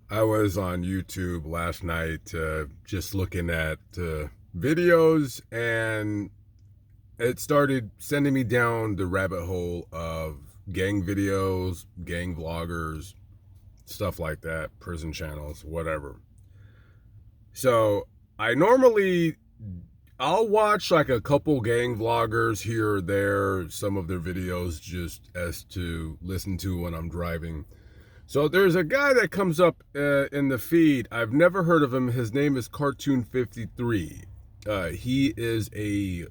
I was on YouTube last night just looking at videos, and it started sending me down the rabbit hole of gang videos, gang vloggers, stuff like that, prison channels, whatever. So I normally I'll watch like a couple gang vloggers here or there, some of their videos just as to listen to when I'm driving. So there's a guy that comes up in the feed. I've never heard of him. His name is Cartoon 53. He is a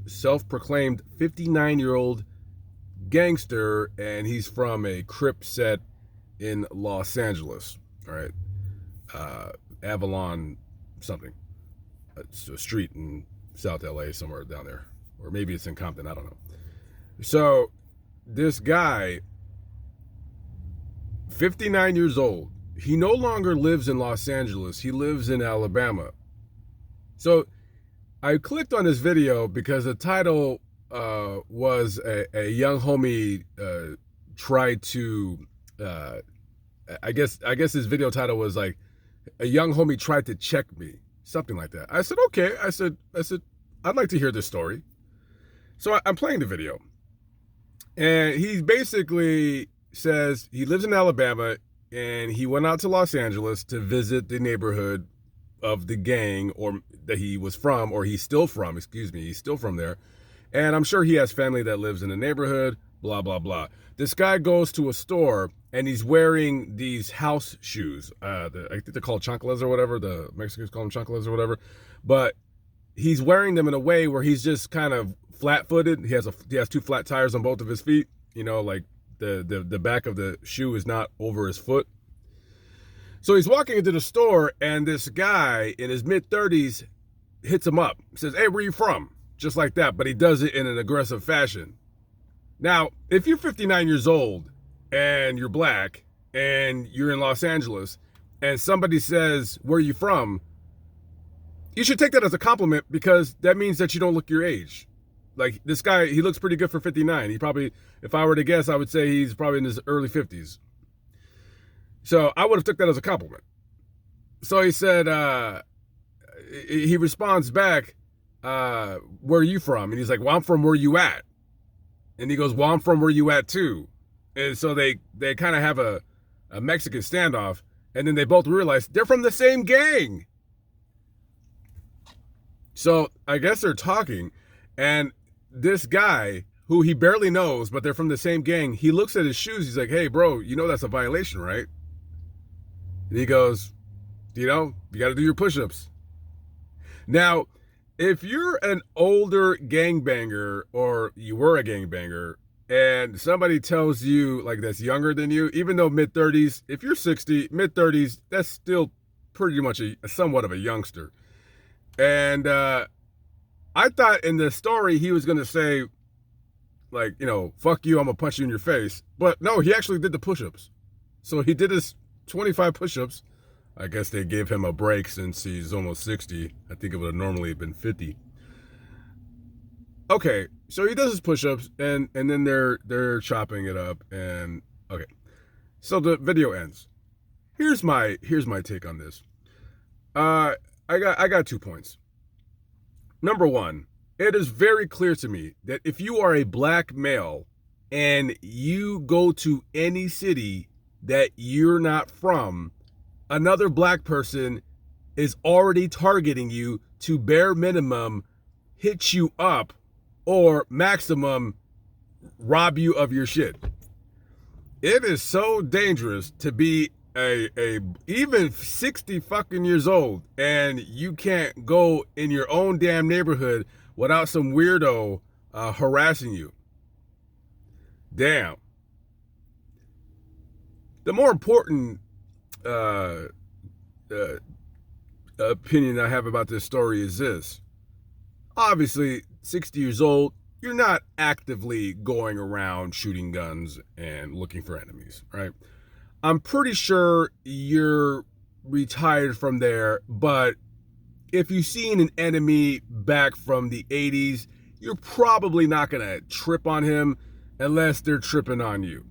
self-proclaimed 59-year-old gangster, and he's from a Crip set in Los Angeles. All right, Avalon something. It's a street in South LA somewhere down there, or maybe it's in Compton. I don't know. So this guy, 59 years old. He no longer lives in Los Angeles. He lives in Alabama. So I clicked on this video because the title was a young homie tried to, uh, I guess his video title was like, a young homie tried to check me, something like that. I said, okay. I said, I'd like to hear this story. So I'm playing the video. And he basically says he lives in Alabama and he went out to Los Angeles to visit the neighborhood of the gang or that he was from, or he's still from, excuse me, he's still from there. And I'm sure he has family that lives in the neighborhood, blah, blah, blah. This guy goes to a store and he's wearing these house shoes. I think they're called chanclas or whatever. The Mexicans call them chanclas or whatever. But he's wearing them in a way where he's just kind of flat-footed. He has two flat tires on both of his feet. You know, like the back of the shoe is not over his foot. So he's walking into the store, and this guy in his mid-30s hits him up. Says, "Hey, where you from?" Just like that, but he does it in an aggressive fashion. Now, if you're 59 years old and you're black and you're in Los Angeles and somebody says, "Where are you from?" you should take that as a compliment, because that means that you don't look your age. Like, this guy, he looks pretty good for 59. He probably, if I were to guess, I would say he's probably in his early 50s. So I would have took that as a compliment. So he said, he responds back, "Where are you from?" And he's like, "Well, I'm from where you at." And he goes, "Well, I'm from where you at too." And so they kind of have a Mexican standoff, and then they both realize they're from the same gang. So I guess they're talking, and this guy, who he barely knows, but they're from the same gang, he looks at his shoes. He's like, "Hey, bro, you know that's a violation, right?" And he goes, "You know, you got to do your push-ups." Now, if you're an older gangbanger, or you were a gangbanger, and somebody tells you, like, that's younger than you, even though mid-30s, if you're 60, mid-30s, that's still pretty much a somewhat of a youngster. And I thought in the story he was going to say, like, you know, "Fuck you, I'm going to punch you in your face." But no, he actually did the push-ups. So he did his 25 push-ups. I guess they gave him a break since he's almost 60. I think it would have normally been 50. Okay, so he does his push-ups, and then they're chopping it up, and okay. So the video ends. Here's my take on this. I got 2 points. Number one, it is very clear to me that if you are a black male and you go to any city that you're not from, another black person is already targeting you to bare minimum hit you up, or maximum rob you of your shit. It is so dangerous to be a even 60 fucking years old and you can't go in your own damn neighborhood without some weirdo harassing you. Damn. The more important uh, opinion I have about this story is this. Obviously, 60 years old, you're not actively going around shooting guns and looking for enemies, right? I'm pretty sure you're retired from there, but if you've seen an enemy back from the 80s, you're probably not going to trip on him unless they're tripping on you.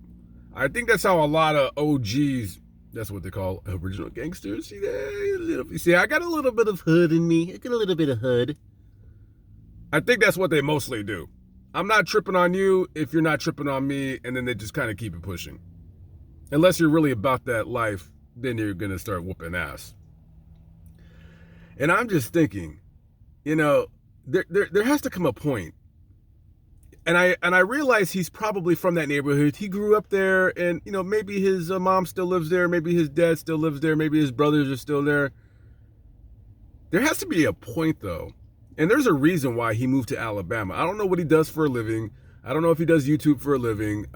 I think that's how a lot of OGs That's what they call original gangsters. See, I got a little bit of hood in me. I got a little bit of hood. I think that's what they mostly do. I'm not tripping on you if you're not tripping on me, and then they just kind of keep it pushing. Unless you're really about that life, then you're going to start whooping ass. And I'm just thinking, there has to come a point. And I realize he's probably from that neighborhood. He grew up there, and maybe his mom still lives there, maybe his dad still lives there, maybe his brothers are still there. There has to be a point, though. And there's a reason why he moved to Alabama. I don't know what he does for a living. I don't know if he does YouTube for a living.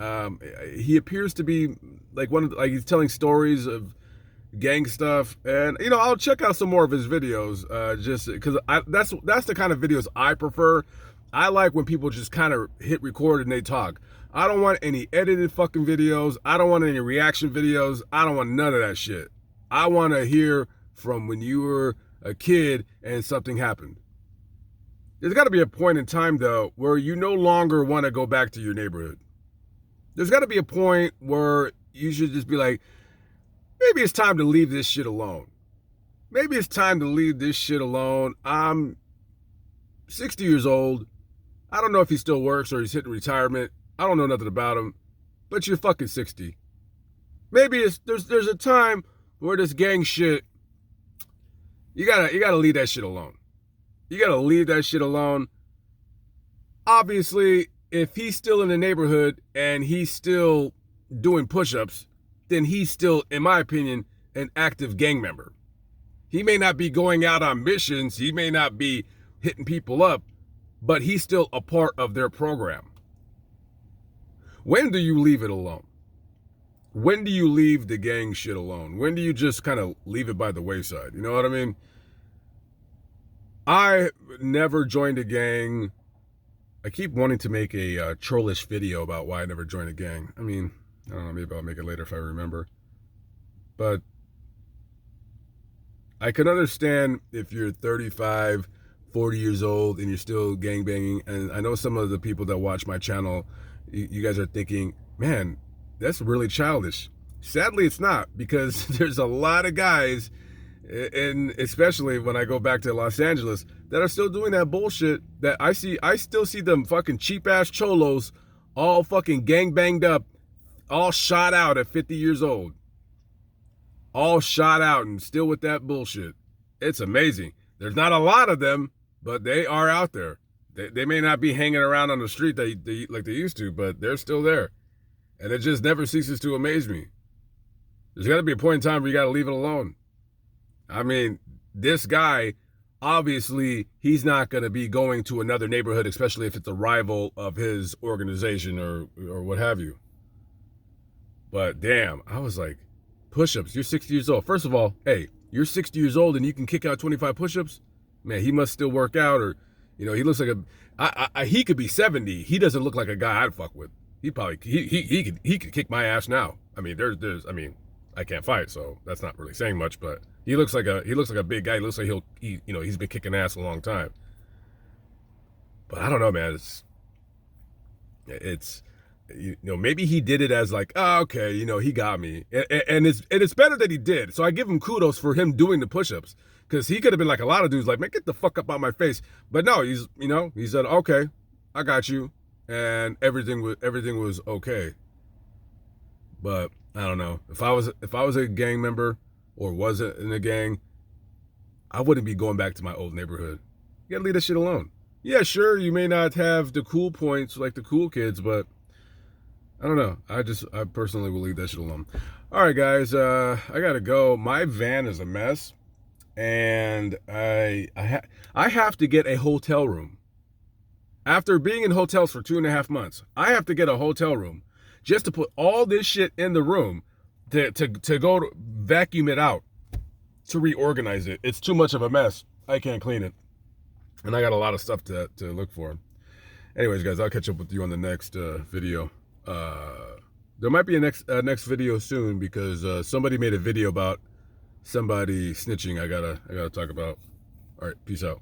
He appears to be like he's telling stories of gang stuff, and I'll check out some more of his videos, just because that's the kind of videos I prefer. I like when people just kind of hit record and they talk. I don't want any edited fucking videos. I don't want any reaction videos. I don't want none of that shit. I want to hear from when you were a kid and something happened. There's got to be a point in time, though, where you no longer want to go back to your neighborhood. There's got to be a point where you should just be like, maybe it's time to leave this shit alone. Maybe it's time to leave this shit alone. I'm 60 years old. I don't know if he still works or he's hitting retirement. I don't know nothing about him. But you're fucking 60. Maybe there's a time where this gang shit, you gotta leave that shit alone. You gotta leave that shit alone. Obviously, if he's still in the neighborhood and he's still doing push-ups, then he's still, in my opinion, an active gang member. He may not be going out on missions, he may not be hitting people up, but he's still a part of their program. When do you leave it alone? When do you leave the gang shit alone? When do you just kind of leave it by the wayside? You know what I mean? I never joined a gang. I keep wanting to make a trollish video about why I never joined a gang. I mean, I don't know, maybe I'll make it later if I remember. But I can understand if you're 35, 40 years old and you're still gangbanging. And I know some of the people that watch my channel, you guys are thinking, man, that's really childish. Sadly, it's not, because there's a lot of guys, and especially when I go back to Los Angeles, that are still doing that bullshit that I see. I still see them fucking cheap ass cholos all fucking gang banged up, all shot out at 50 years old. All shot out and still with that bullshit. It's amazing. There's not a lot of them, but they are out there. They may not be hanging around on the street like they used to, but they're still there. And it just never ceases to amaze me. There's got to be a point in time where you got to leave it alone. I mean, this guy, obviously, he's not going to be going to another neighborhood, especially if it's a rival of his organization or what have you. But damn, I was like, push-ups, you're 60 years old. First of all, hey, you're 60 years old and you can kick out 25 push-ups? Man, he must still work out, or, he looks like he could be 70. He doesn't look like a guy I'd fuck with. He could kick my ass now. I mean, I can't fight, so that's not really saying much, but he looks like a big guy. He looks like he's been kicking ass a long time. But I don't know, man. It's maybe he did it as like, oh, okay, he got me, and it's better that he did. So I give him kudos for him doing the push-ups, because he could have been like a lot of dudes, like, man, get the fuck up out my face. But no, he said, okay, I got you, and everything was okay. But I don't know, if I was a gang member or wasn't in a gang, I wouldn't be going back to my old neighborhood. You gotta leave that shit alone. Yeah, sure, you may not have the cool points like the cool kids, but I don't know. I personally will leave that shit alone. All right, guys, I gotta go. My van is a mess, and I have to get a hotel room. After being in hotels for 2.5 months, I have to get a hotel room just to put all this shit in the room to go to vacuum it out, to reorganize it. It's too much of a mess. I can't clean it, and I got a lot of stuff to look for. Anyways, guys, I'll catch up with you on the next video. There might be a next video soon, because somebody made a video about somebody snitching. I gotta talk about. All right, peace out.